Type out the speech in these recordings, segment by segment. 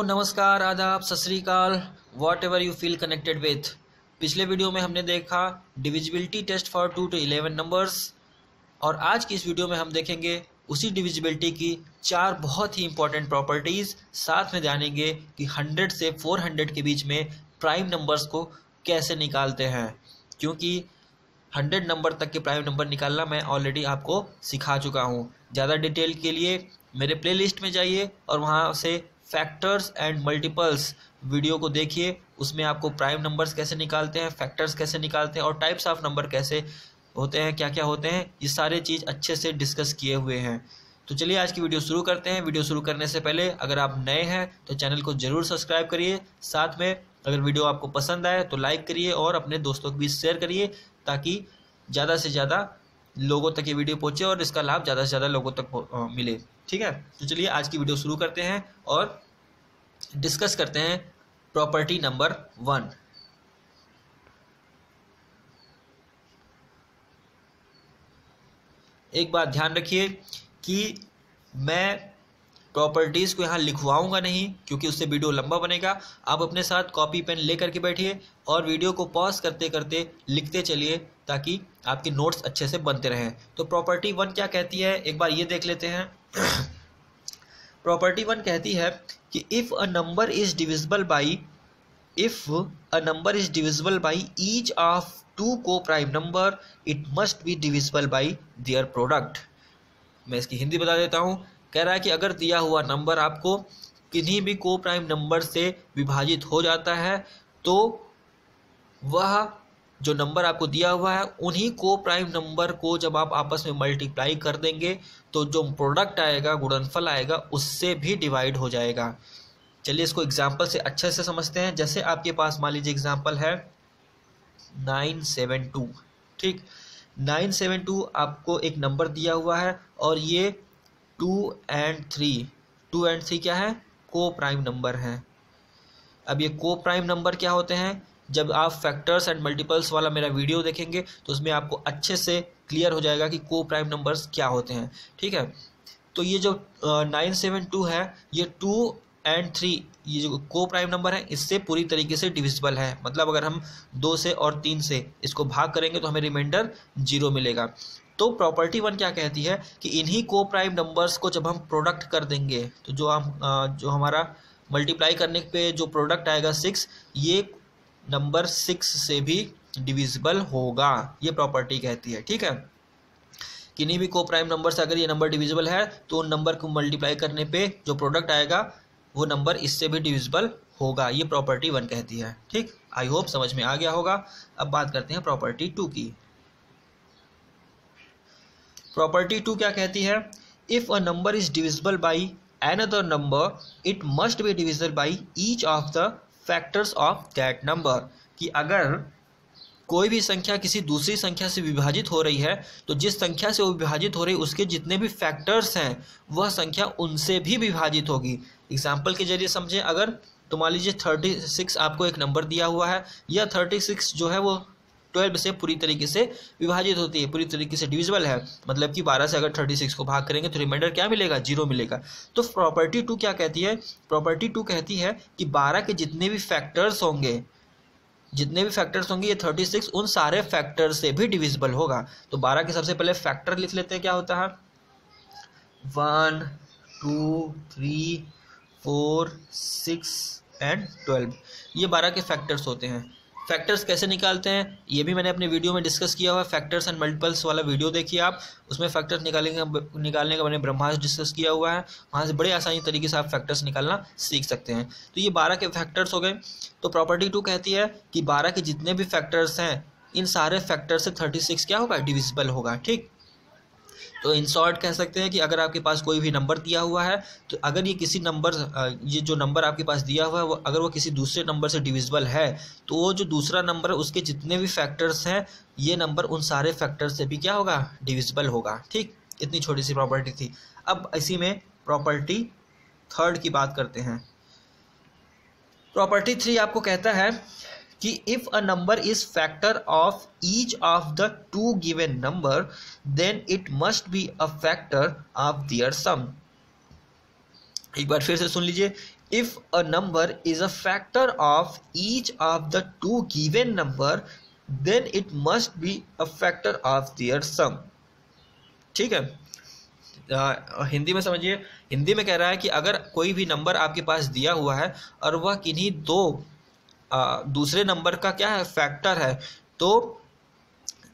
नमस्कार, आदाब, Sat Shri Akal, whatever you feel connected with. पिछले वीडियो में हमने देखा divisibility test for 2 to 11 numbers और आज की इस वीडियो में हम देखेंगे उसी डिविजिबिलिटी की 4 बहुत ही इंपॉर्टेंट प्रॉपर्टीज़। साथ में जानेंगे कि 100 से 400 के बीच में प्राइम नंबर्स को कैसे निकालते हैं, क्योंकि 100 नंबर तक के प्राइम नंबर निकालना मैं ऑलरेडी आपको सिखा चुका हूँ। ज़्यादा डिटेल के लिए मेरे प्लेलिस्ट में जाइए और वहाँ से फैक्टर्स एंड मल्टीपल्स वीडियो को देखिए। उसमें आपको प्राइम नंबर्स कैसे निकालते हैं, फैक्टर्स कैसे निकालते हैं और टाइप्स ऑफ नंबर कैसे होते हैं, क्या क्या होते हैं, ये सारे चीज़ अच्छे से डिस्कस किए हुए हैं। तो चलिए आज की वीडियो शुरू करते हैं। वीडियो शुरू करने से पहले अगर आप नए हैं तो चैनल को ज़रूर सब्सक्राइब करिए। साथ में अगर वीडियो आपको पसंद आए तो लाइक करिए और अपने दोस्तों के बीच शेयर करिए, ताकि ज़्यादा से ज़्यादा लोगों तक ये वीडियो पहुँचे और इसका लाभ ज़्यादा से ज़्यादा लोगों तक मिले। ठीक है, तो चलिए आज की वीडियो शुरू करते हैं और डिस्कस करते हैं प्रॉपर्टी नंबर 1। एक बात ध्यान रखिए कि मैं प्रॉपर्टीज़ को यहाँ लिखवाऊंगा नहीं, क्योंकि उससे वीडियो लंबा बनेगा। आप अपने साथ कॉपी पेन ले करके बैठिए और वीडियो को पॉज करते करते लिखते चलिए, ताकि आपके नोट्स अच्छे से बनते रहें। तो प्रॉपर्टी 1 क्या कहती है, एक बार ये देख लेते हैं। प्रॉपर्टी 1 कहती है कि if a number is divisible by each of 2 को prime number, it must be divisible by their product. मैं इसकी हिंदी बता देता हूँ। कह रहा है कि अगर दिया हुआ नंबर आपको किन्हीं भी को प्राइम नंबर से विभाजित हो जाता है, तो वह जो नंबर आपको दिया हुआ है उन्हीं को प्राइम नंबर को जब आप आपस में मल्टीप्लाई कर देंगे तो जो प्रोडक्ट आएगा, गुणनफल आएगा, उससे भी डिवाइड हो जाएगा। चलिए इसको एग्जाम्पल से अच्छे से समझते हैं। जैसे आपके पास मान लीजिए एग्जाम्पल है 972। ठीक, 972 आपको एक नंबर दिया हुआ है और ये 2 and 3 क्या है, को प्राइम नंबर है। अब ये को प्राइम नंबर क्या होते हैं, जब आप फैक्टर्स एंड मल्टीपल्स वाला मेरा वीडियो देखेंगे तो उसमें आपको अच्छे से क्लियर हो जाएगा कि को प्राइम नंबर्स क्या होते हैं। ठीक है, तो ये जो 972 है, ये 2 and 3 ये जो को प्राइम नंबर है, इससे पूरी तरीके से डिविजिबल है। मतलब अगर हम 2 से और 3 से इसको भाग करेंगे तो हमें रिमाइंडर 0 मिलेगा। तो प्रॉपर्टी 1 क्या कहती है कि इन्हीं को प्राइम नंबर्स को जब हम प्रोडक्ट कर देंगे तो जो हमारा मल्टीप्लाई करने पे जो प्रोडक्ट आएगा 6, ये नंबर 6 से भी डिविजिबल होगा। ये प्रॉपर्टी कहती है। ठीक है, किन्हीं भी को प्राइम नंबर से अगर ये नंबर डिविजिबल है तो उन नंबर को मल्टीप्लाई करने पे जो प्रोडक्ट आएगा वो नंबर इससे भी डिविजिबल होगा। ये प्रॉपर्टी 1 कहती है। ठीक, आई होप समझ में आ गया होगा। अब बात करते हैं प्रॉपर्टी 2 की। प्रॉपर्टी 2 क्या कहती है, if a number is divisible by another number, it must be divisible by each of the factors of that number। कि अगर कोई भी संख्या किसी दूसरी संख्या से विभाजित हो रही है तो जिस संख्या से वो विभाजित हो रही है उसके जितने भी फैक्टर्स हैं वह संख्या उनसे भी विभाजित होगी। एग्जाम्पल के जरिए समझें, अगर तो मान लीजिए 36 आपको एक नंबर दिया हुआ है, यह 36 जो है वो 12 से पूरी तरीके से विभाजित होती है, पूरी तरीके से डिविजिबल है। मतलब कि 12 से अगर 36 को भाग करेंगे तो रिमाइंडर क्या मिलेगा, 0 मिलेगा। तो प्रॉपर्टी 2 क्या कहती है, प्रॉपर्टी 2 कहती है कि 12 के जितने भी फैक्टर्स होंगे ये 36 उन सारे फैक्टर से भी डिविजिबल होगा। तो 12 के सबसे पहले फैक्टर लिख लेते हैं, क्या होता है 1 2 3 4 6 and 12। ये 12 के फैक्टर्स होते हैं। फैक्टर्स कैसे निकालते हैं ये भी मैंने अपने वीडियो में डिस्कस किया हुआ है। फैक्टर्स एंड मल्टीपल्स वाला वीडियो देखिए आप, उसमें फैक्टर्स निकालने का मैंने ब्रह्मास्त्र डिस्कस किया हुआ है। वहाँ से बड़े आसानी तरीके से आप फैक्टर्स निकालना सीख सकते हैं। तो ये 12 के फैक्टर्स हो गए। तो प्रॉपर्टी 2 कहती है कि 12 के जितने भी फैक्टर्स हैं इन सारे फैक्टर से 36 क्या होगा, डिविजिबल होगा। ठीक, तो इन शॉर्ट कह सकते हैं कि अगर आपके पास कोई भी नंबर दिया हुआ है तो अगर ये जो नंबर आपके पास दिया हुआ है अगर वो किसी दूसरे नंबर से डिविजिबल है तो वो जो दूसरा नंबर है उसके जितने भी फैक्टर्स हैं ये नंबर उन सारे फैक्टर्स से भी क्या होगा, डिविजिबल होगा। ठीक, इतनी छोटी सी प्रॉपर्टी थी। अब इसी में प्रॉपर्टी 3 की बात करते हैं। प्रॉपर्टी 3 आपको कहता है कि if a number is factor of each of the 2 given number then it must be a factor of their sum. एक बार फिर से सुन लीजिए, if a number is a factor of each of the two given number then it must be a factor of their sum। ठीक है, हिंदी में समझिए। हिंदी में कह रहा है कि अगर कोई भी नंबर आपके पास दिया हुआ है और वह किन्हीं दो दूसरे नंबर का क्या है, फैक्टर है, तो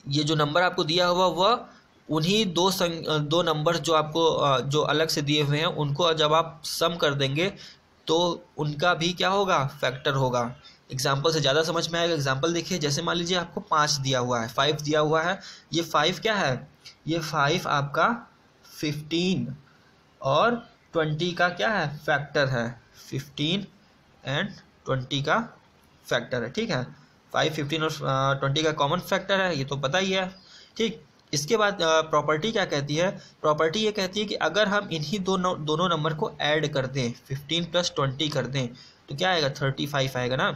ये जो नंबर आपको दिया हुआ वह उन्हीं दो नंबर जो आपको जो अलग से दिए हुए हैं उनको जब आप सम कर देंगे तो उनका भी क्या होगा, फैक्टर होगा। एग्जाम्पल से ज़्यादा समझ में आएगा। एग्जाम्पल देखिए, जैसे मान लीजिए आपको 5 दिया हुआ है, 5 दिया हुआ है। ये 5 क्या है, ये 5 आपका 15 और 20 का क्या है, फैक्टर है। 15 एंड 20 का फैक्टर है। ठीक है, 5, 15 और 20 का कॉमन फैक्टर है, ये तो पता ही है। ठीक, इसके बाद प्रॉपर्टी क्या कहती है, प्रॉपर्टी ये कहती है कि अगर हम इन्हीं दोनों नंबर को ऐड कर दें, 15 + 20 कर दें तो क्या आएगा, 35 आएगा ना।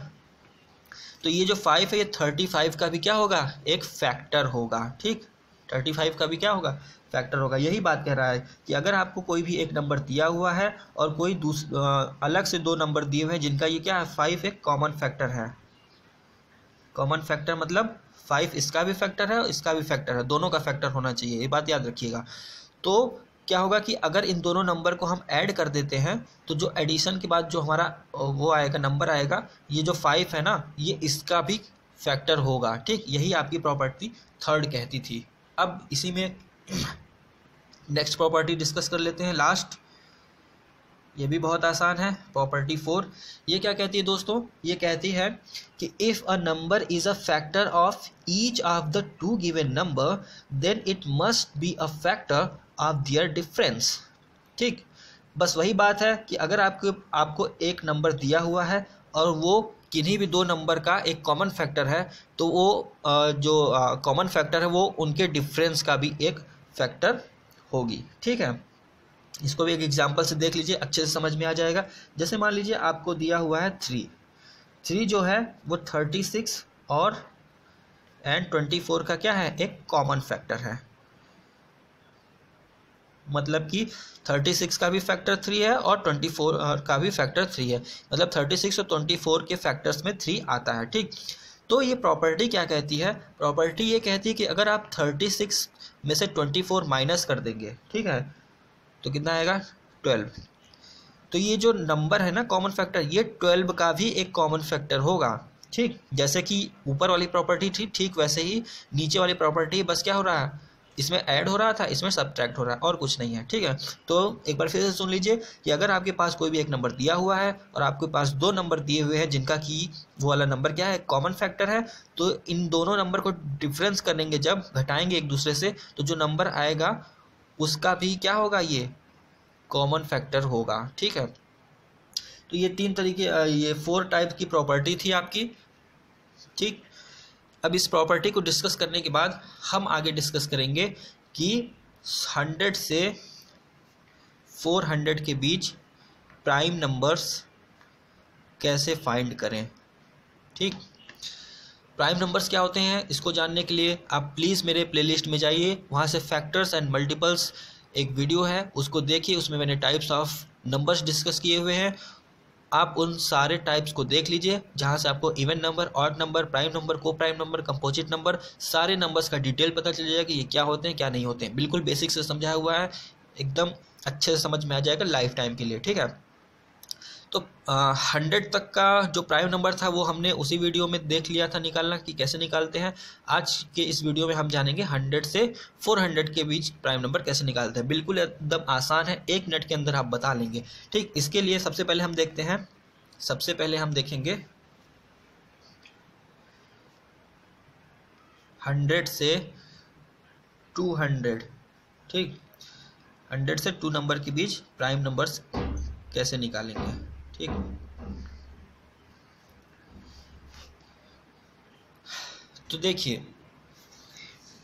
तो ये जो 5 है ये 35 का भी क्या होगा, एक फैक्टर होगा। ठीक, 35 का भी क्या होगा, फैक्टर होगा। यही बात कह रहा है कि अगर आपको कोई भी एक नंबर दिया हुआ है और कोई अलग से दो नंबर दिए हुए हैं जिनका ये क्या है, 5 एक कॉमन फैक्टर है। कॉमन फैक्टर मतलब 5 इसका भी फैक्टर है और इसका भी फैक्टर है, दोनों का फैक्टर होना चाहिए, ये बात याद रखिएगा। तो क्या होगा कि अगर इन दोनों नंबर को हम ऐड कर देते हैं तो जो एडिशन के बाद जो हमारा वो आएगा, नंबर आएगा, ये जो 5 है ना, ये इसका भी फैक्टर होगा। ठीक, यही आपकी प्रॉपर्टी थर्ड कहती थी। अब इसी में नेक्स्ट प्रॉपर्टी डिस्कस कर लेते हैं, लास्ट। ये भी बहुत आसान है, प्रॉपर्टी 4। ये क्या कहती है दोस्तों, ये कहती है कि if a number is a factor of each of the two given number then it must be a factor of their difference. ठीक, बस वही बात है कि अगर आपको एक नंबर दिया हुआ है और वो किन्हीं भी दो नंबर का एक कॉमन फैक्टर है तो वो जो कॉमन फैक्टर है वो उनके डिफरेंस का भी एक फैक्टर होगी। ठीक है, इसको भी एक एग्जांपल से देख लीजिए, अच्छे से समझ में आ जाएगा। जैसे मान लीजिए आपको दिया हुआ है 3 जो है वो 36 और 24 का क्या है, एक कॉमन फैक्टर है। मतलब कि 36 का भी फैक्टर 3 है और 24 का भी फैक्टर 3 है, मतलब 36 और 24 के फैक्टर्स में 3 आता है। ठीक, तो ये प्रॉपर्टी क्या कहती है, प्रॉपर्टी ये कहती है कि अगर आप 36 में से 24 माइनस कर देंगे, ठीक है, तो कितना आएगा, 12। तो ये जो नंबर है ना कॉमन फैक्टर, ये 12 का भी एक कॉमन फैक्टर होगा। ठीक, जैसे कि ऊपर वाली प्रॉपर्टी थी, ठीक वैसे ही नीचे वाली प्रॉपर्टी बस क्या हो रहा है, इसमें ऐड हो रहा था, इसमें सब्ट्रैक्ट हो रहा है, और कुछ नहीं है। ठीक है, तो एक बार फिर से सुन लीजिए कि अगर आपके पास कोई भी एक नंबर दिया हुआ है और आपके पास दो नंबर दिए हुए हैं जिनका कि वो वाला नंबर क्या है, कॉमन फैक्टर है, तो इन दोनों नंबर को डिफरेंस करेंगे, जब घटाएंगे एक दूसरे से, तो जो नंबर आएगा उसका भी क्या होगा, ये कॉमन फैक्टर होगा। ठीक है, तो ये 3 तरीके, ये 4 टाइप की प्रॉपर्टी थी आपकी। ठीक, अब इस प्रॉपर्टी को डिस्कस करने के बाद हम आगे डिस्कस करेंगे कि 100 से 400 के बीच प्राइम नंबर्स कैसे फाइंड करें। ठीक, प्राइम नंबर्स क्या होते हैं, इसको जानने के लिए आप प्लीज़ मेरे प्लेलिस्ट में जाइए, वहाँ से फैक्टर्स एंड मल्टीपल्स एक वीडियो है, उसको देखिए, उसमें मैंने टाइप्स ऑफ नंबर्स डिस्कस किए हुए हैं। आप उन सारे टाइप्स को देख लीजिए जहाँ से आपको even number, odd number, prime number, को प्राइम नंबर, कंपोजिट नंबर, सारे नंबर्स का डिटेल पता चल जाएगा कि ये क्या होते हैं क्या नहीं होते हैं। बिल्कुल बेसिक से समझाया हुआ है, एकदम अच्छे से समझ में आ जाएगा लाइफ टाइम के लिए। ठीक है, तो 100 तक का जो प्राइम नंबर था वो हमने उसी वीडियो में देख लिया था निकालना कि कैसे निकालते हैं। आज के इस वीडियो में हम जानेंगे 100 से 400 के बीच प्राइम नंबर कैसे निकालते हैं। बिल्कुल एकदम आसान है, 1 मिनट के अंदर आप बता लेंगे। ठीक, इसके लिए सबसे पहले हम देखते हैं, सबसे पहले हम देखेंगे 100 से 200। ठीक, 100 से 2 नंबर के बीच प्राइम नंबर्स कैसे निकालेंगे। ठीक, तो देखिए,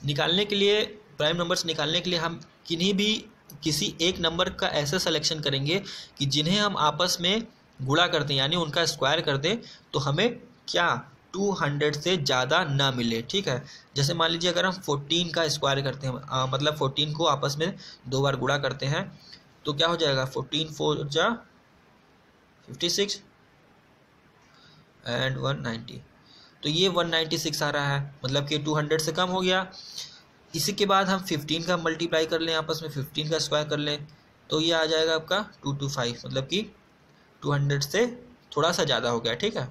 निकालने के लिए, प्राइम नंबर्स निकालने के लिए हम किसी एक नंबर का ऐसा सिलेक्शन करेंगे कि जिन्हें हम आपस में गुणा करते हैं, यानी उनका स्क्वायर कर दें, तो हमें क्या 200 से ज़्यादा ना मिले। ठीक है, जैसे मान लीजिए अगर हम 14 का स्क्वायर करते हैं, मतलब 14 को आपस में 2 बार गुणा करते हैं, तो क्या हो जाएगा, 14 4 जा 56 एंड 190, तो ये 196 आ रहा है, मतलब कि 200 से कम हो गया। इसी के बाद हम 15 का मल्टीप्लाई कर लें आपस में, 15 का स्क्वायर कर लें, तो ये आ जाएगा आपका 225, मतलब कि 200 से थोड़ा सा ज़्यादा हो गया। ठीक है,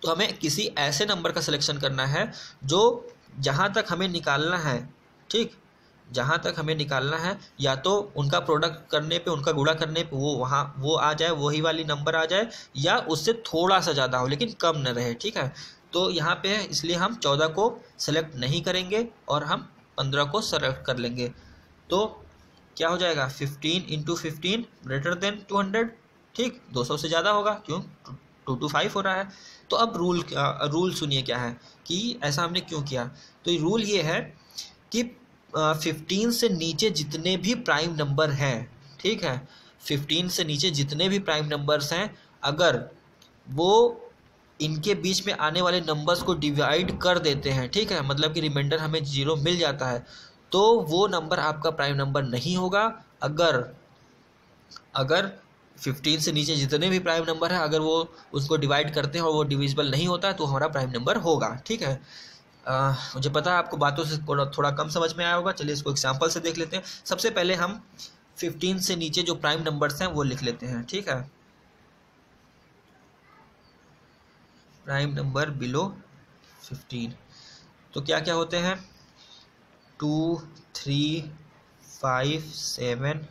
तो हमें किसी ऐसे नंबर का सिलेक्शन करना है जो जहाँ तक हमें निकालना है, ठीक, जहाँ तक हमें निकालना है, या तो उनका प्रोडक्ट करने पे, उनका गुणा करने पे वो आ जाए, वही वाली नंबर आ जाए, या उससे थोड़ा सा ज़्यादा हो लेकिन कम न रहे। ठीक है, तो यहाँ पे है, इसलिए हम 14 को सेलेक्ट नहीं करेंगे और हम 15 को सेलेक्ट कर लेंगे। तो क्या हो जाएगा, 15 × 15 ग्रेटर देन 200, ठीक, 200 से ज़्यादा होगा, क्यों, 225 हो रहा है। तो अब रूल सुनिए क्या है कि ऐसा हमने क्यों किया। तो रूल ये है कि 15 से नीचे जितने भी प्राइम नंबर हैं, ठीक है, 15 से नीचे जितने भी प्राइम नंबर्स हैं, अगर वो इनके बीच में आने वाले नंबर्स को डिवाइड कर देते हैं, ठीक है, मतलब कि रिमाइंडर हमें 0 मिल जाता है, तो वो नंबर आपका प्राइम नंबर नहीं होगा। अगर 15 से नीचे जितने भी प्राइम नंबर हैं, अगर वो उसको डिवाइड करते हैं और वो डिविजिबल नहीं होता है, तो हमारा प्राइम नंबर होगा। ठीक है, मुझे पता है आपको बातों से थोड़ा कम समझ में आया होगा। चलिए इसको एग्जांपल से देख लेते हैं। सबसे पहले हम 15 से नीचे जो प्राइम नंबर्स हैं वो लिख लेते हैं। ठीक है, प्राइम नंबर बिलो 15 तो क्या क्या होते हैं, 2, 3, 5, 7,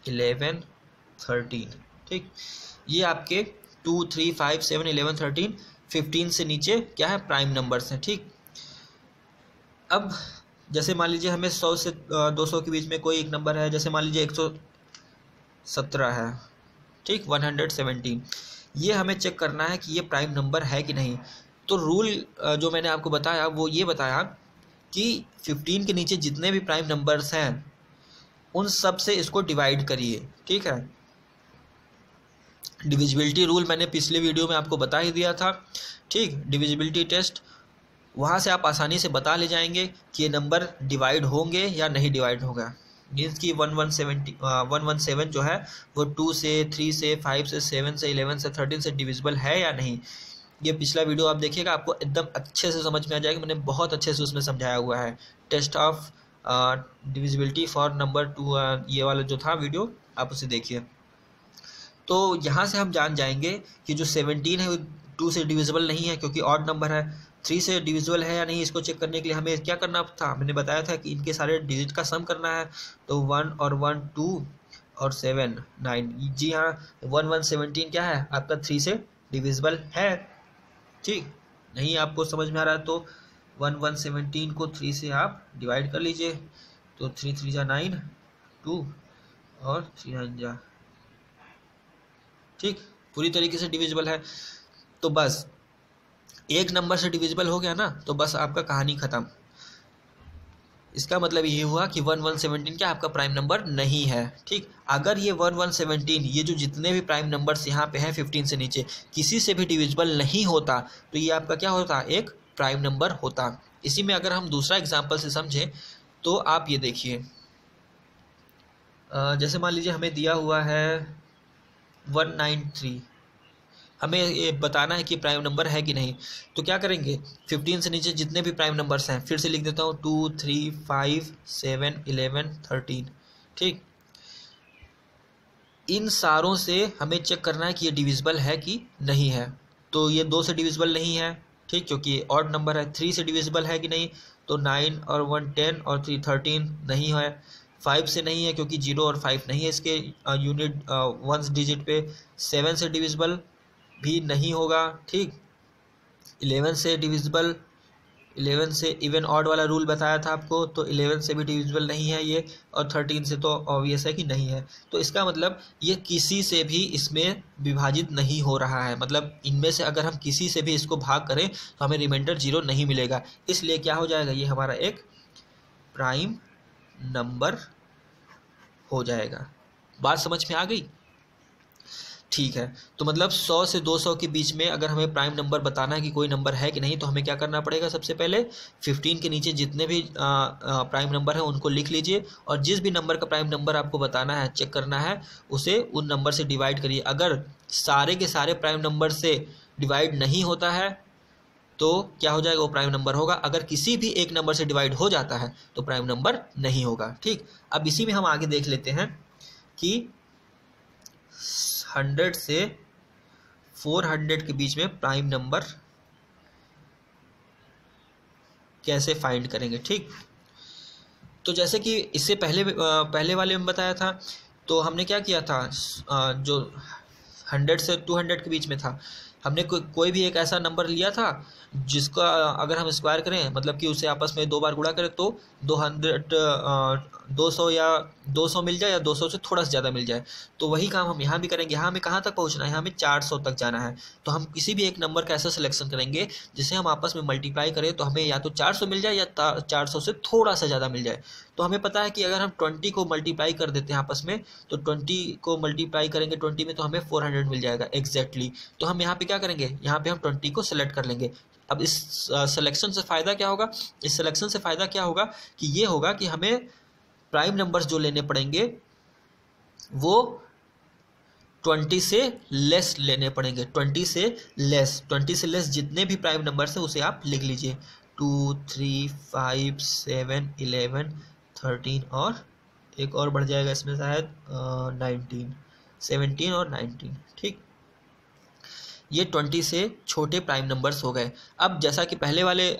11, 13। ठीक, ये आपके 2, 3, 5, 7, 11, 13 15 से नीचे क्या है, प्राइम नंबर्स हैं। ठीक, अब जैसे मान लीजिए हमें 100 से 200 के बीच में कोई एक नंबर है, जैसे मान लीजिए 117 है, ठीक, 117, ये हमें चेक करना है कि ये प्राइम नंबर है कि नहीं। तो रूल जो मैंने आपको बताया वो ये बताया कि 15 के नीचे जितने भी प्राइम नंबर्स हैं उन सब से इसको डिवाइड करिए। ठीक है, डिविजिबिलिटी रूल मैंने पिछले वीडियो में आपको बता ही दिया था। ठीक, डिविजिबिलिटी टेस्ट, वहाँ से आप आसानी से बता ले जाएंगे कि ये नंबर डिवाइड होंगे या नहीं डिवाइड होगा। मीन्स कि 117 जो है वो 2 से, 3 से, 5 से, 7 से, 11 से, 13 से डिविजिबल है या नहीं। ये पिछला वीडियो आप देखिएगा, आपको एकदम अच्छे से समझ में आ जाएगा। मैंने बहुत अच्छे से उसमें समझाया हुआ है, test of divisibility for number 2, ये वाला जो था वीडियो, आप उसे देखिए। तो यहाँ से हम जान जाएंगे कि जो 17 है वो 2 से डिविजिबल नहीं है क्योंकि ऑड नंबर है। 3 से डिविजिबल है या नहीं, इसको चेक करने के लिए हमें क्या करना था, मैंने बताया था कि इनके सारे डिजिट का सम करना है। तो 1 और 1 2 और 7 9, जी हाँ, 1117 क्या है आपका 3 से डिविजिबल है। ठीक, नहीं आपको समझ में आ रहा है तो 1117 को 3 से आप डिवाइड कर लीजिए, तो 3 3 जा 9, 2 और 3 9 जा, ठीक, पूरी तरीके से डिविजिबल है। तो बस एक नंबर से डिविजिबल हो गया ना, तो बस आपका कहानी खत्म। इसका मतलब ये हुआ कि 1117 क्या आपका प्राइम नंबर नहीं है। ठीक, अगर ये 1117, ये जो जितने भी प्राइम नंबर्स यहाँ पे हैं 15 से नीचे, किसी से भी डिविजिबल नहीं होता, तो ये आपका क्या होता, एक प्राइम नंबर होता। इसी में अगर हम दूसरा एग्जाम्पल से समझें तो आप ये देखिए, जैसे मान लीजिए हमें दिया हुआ है 193, हमें ये बताना है कि प्राइम नंबर है कि नहीं। तो क्या करेंगे, 15 से नीचे जितने भी प्राइम नंबर्स हैं, फिर से लिख देता हूँ, 2 3 5 7 11 13। ठीक, इन सारों से हमें चेक करना है कि ये डिविजिबल है कि नहीं है। तो ये 2 से डिविजिबल नहीं है, ठीक, क्योंकि ऑड नंबर है। 3 से डिविजिबल है कि नहीं, तो 9 और 1 10 और 3 13 नहीं है। 5 से नहीं है क्योंकि 0 और 5 नहीं है इसके यूनिट वंस डिजिट पे। 7 से डिविजिबल भी नहीं होगा। ठीक, 11 से डिविजिबल, 11 से इवन ऑड वाला रूल बताया था आपको, तो 11 से भी डिविजिबल नहीं है ये, और 13 से तो ऑब्वियस है कि नहीं है। तो इसका मतलब ये किसी से भी इसमें विभाजित नहीं हो रहा है, मतलब इनमें से अगर हम किसी से भी इसको भाग करें तो हमें रिमाइंडर 0 नहीं मिलेगा। इसलिए क्या हो जाएगा, ये हमारा एक प्राइम नंबर हो जाएगा। बात समझ में आ गई? ठीक है, तो मतलब 100 से 200 के बीच में अगर हमें प्राइम नंबर बताना है कि कोई नंबर है कि नहीं, तो हमें क्या करना पड़ेगा, सबसे पहले 15 के नीचे जितने भी प्राइम नंबर हैं उनको लिख लीजिए, और जिस भी नंबर का प्राइम नंबर आपको बताना है, चेक करना है, उसे उन नंबर से डिवाइड करिए। अगर सारे के सारे प्राइम नंबर से डिवाइड नहीं होता है तो क्या हो जाएगा, वो प्राइम नंबर होगा। अगर किसी भी एक नंबर से डिवाइड हो जाता है तो प्राइम नंबर नहीं होगा। ठीक, अब इसी में हम आगे देख लेते हैं कि 100 से 400 के बीच में प्राइम नंबर कैसे फाइंड करेंगे। ठीक, तो जैसे कि इससे पहले वाले में बताया था, तो हमने क्या किया था, जो 100 से 200 के बीच में था, हमने कोई भी एक ऐसा नंबर लिया था जिसका अगर हम स्क्वायर करें, मतलब कि उसे आपस में 2 बार गुणा करें तो 200 या 200 मिल जाए या 200 से थोड़ा सा ज़्यादा मिल जाए। तो वही काम हम यहाँ भी करेंगे। यहाँ हमें कहाँ तक पहुँचना है, यहाँ हमें 400 तक जाना है। तो हम किसी भी एक नंबर का ऐसा सिलेक्शन करेंगे जिसे हम आपस में मल्टीप्लाई करें तो हमें या तो 400 मिल जाए या 400 से थोड़ा सा ज़्यादा मिल जाए। तो हमें पता है कि अगर हम 20 को मल्टीप्लाई कर देते हैं आपस में, तो 20 को मल्टीप्लाई करेंगे 20 में तो हमें 400 मिल जाएगा एग्जैक्टली। तो हम यहाँ पे क्या करेंगे, यहाँ पे हम 20 को सेलेक्ट कर लेंगे। अब इस सिलेक्शन से फ़ायदा क्या होगा, इस सिलेक्शन से फ़ायदा क्या होगा कि ये होगा कि हमें प्राइम नंबर्स जो लेने पड़ेंगे वो 20 से लेस लेने पड़ेंगे। 20 से लेस जितने भी प्राइम नंबर्स हैं उसे आप लिख लीजिए, 2, 3, 5, 7, 11, 13 और एक और बढ़ जाएगा इसमें शायद 19, 17 और 19। ठीक, ये 20 से छोटे प्राइम नंबर्स हो गए। अब जैसा कि पहले वाले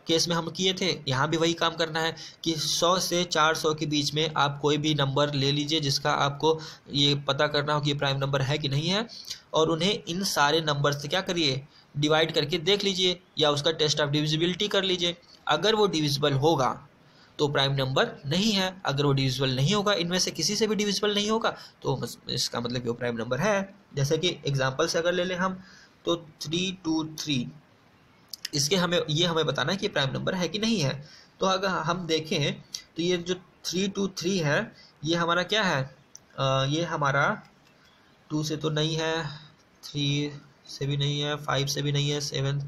केस में हम किए थे, यहाँ भी वही काम करना है कि 100 से 400 के बीच में आप कोई भी नंबर ले लीजिए जिसका आपको ये पता करना हो कि ये प्राइम नंबर है कि नहीं है, और उन्हें इन सारे नंबर से क्या करिए, डिवाइड करके देख लीजिए या उसका टेस्ट ऑफ डिविजिबिलिटी कर लीजिए। अगर वो डिविजिबल होगा तो प्राइम नंबर नहीं है, अगर वो डिविजिबल नहीं होगा, इनमें से किसी से भी डिविजिबल नहीं होगा, तो इसका मतलब कि वो प्राइम नंबर है। जैसे कि एग्जांपल से अगर ले लें हम, तो 323, इसके हमें बताना है कि प्राइम नंबर है कि नहीं है। तो अगर हम देखें तो ये जो 323 है, ये हमारा क्या है, ये हमारा 2 से तो नहीं है, 3 से भी नहीं है, 5 से भी नहीं है, 7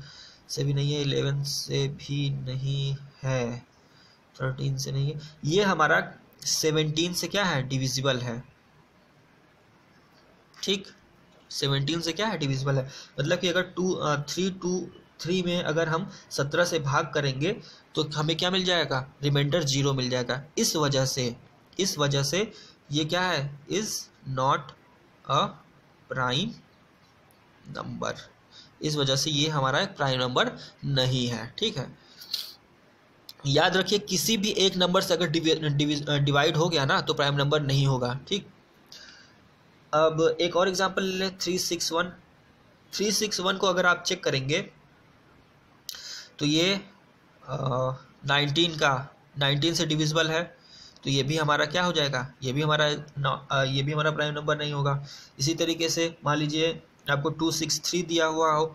से भी नहीं है, 11 से भी नहीं है, 13 से नहीं है, ये हमारा 17 से क्या है, डिविजिबल है। ठीक, 17 से क्या है, डिविजिबल है। मतलब कि अगर 323 में अगर हम 17 से भाग करेंगे तो हमें क्या मिल जाएगा, रिमाइंडर 0 मिल जाएगा। इस वजह से ये क्या है, is not a prime number. इस वजह से ये हमारा एक प्राइम नंबर नहीं है। ठीक है, याद रखिए किसी भी एक नंबर से अगर डिवाइड हो गया ना तो प्राइम नंबर नहीं होगा। ठीक, अब एक और एग्जांपल ले लें, 361 को अगर आप चेक करेंगे तो ये 19 से डिविजिबल है, तो ये भी हमारा क्या हो जाएगा, ये भी हमारा प्राइम नंबर नहीं होगा। इसी तरीके से मान लीजिए आपको 263 दिया हुआ हो,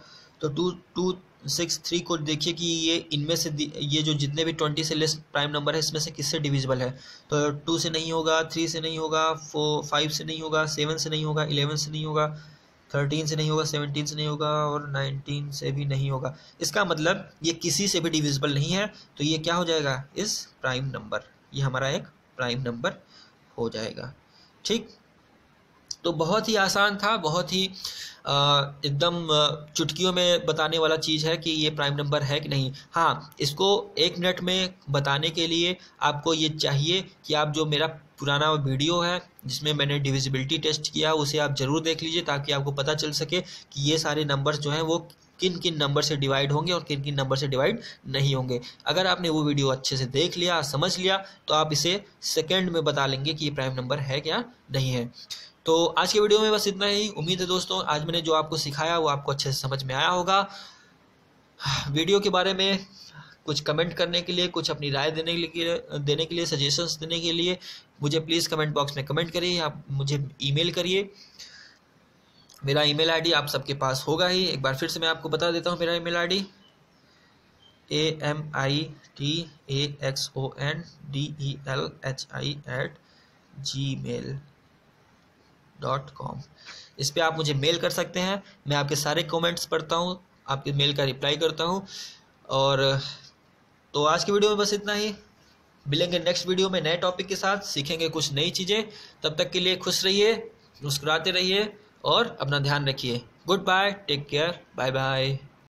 तो 263 को देखिए कि ये इनमें से ये जो जितने भी 20 से लेस प्राइम नंबर है इसमें से किससे डिविजिबल है। तो 2 से नहीं होगा, 3 से नहीं होगा, 5 से नहीं होगा, 7 से नहीं होगा, 11 से नहीं होगा, 13 से नहीं होगा, 17 से नहीं होगा और 19 से भी नहीं होगा। इसका मतलब ये किसी से भी डिविजिबल नहीं है, तो ये क्या हो जाएगा, इस प्राइम नंबर, ये हमारा एक प्राइम नंबर हो जाएगा। ठीक, तो बहुत ही आसान था, बहुत ही एकदम चुटकियों में बताने वाला चीज़ है कि ये प्राइम नंबर है कि नहीं। हाँ, इसको 1 मिनट में बताने के लिए आपको ये चाहिए कि आप जो मेरा पुराना वीडियो है जिसमें मैंने डिविजिबिलिटी टेस्ट किया उसे आप ज़रूर देख लीजिए, ताकि आपको पता चल सके कि ये सारे नंबर्स जो हैं वो किन किन नंबर से डिवाइड होंगे और किन किन नंबर से डिवाइड नहीं होंगे। अगर आपने वो वीडियो अच्छे से देख लिया, समझ लिया, तो आप इसे सेकंड में बता लेंगे कि ये प्राइम नंबर है क्या नहीं है। तो आज के वीडियो में बस इतना ही। उम्मीद है दोस्तों आज मैंने जो आपको सिखाया वो आपको अच्छे से समझ में आया होगा। वीडियो के बारे में कुछ कमेंट करने के लिए, कुछ अपनी राय देने के लिए सजेशंस देने के लिए मुझे प्लीज़ कमेंट बॉक्स में कमेंट करिए, आप मुझे ईमेल करिए। मेरा ईमेल आईडी आप सबके पास होगा ही, एक बार फिर से मैं आपको बता देता हूँ मेरा ईमेल आईडी AMITAXONDELHI@gmail.com। इस पे आप मुझे मेल कर सकते हैं, मैं आपके सारे कमेंट्स पढ़ता हूँ, आपके मेल का रिप्लाई करता हूँ। और तो आज की वीडियो में बस इतना ही। मिलेंगे नेक्स्ट वीडियो में नए टॉपिक के साथ, सीखेंगे कुछ नई चीज़ें। तब तक के लिए खुश रहिए, मुस्कुराते रहिए और अपना ध्यान रखिए। Goodbye, take care, bye bye.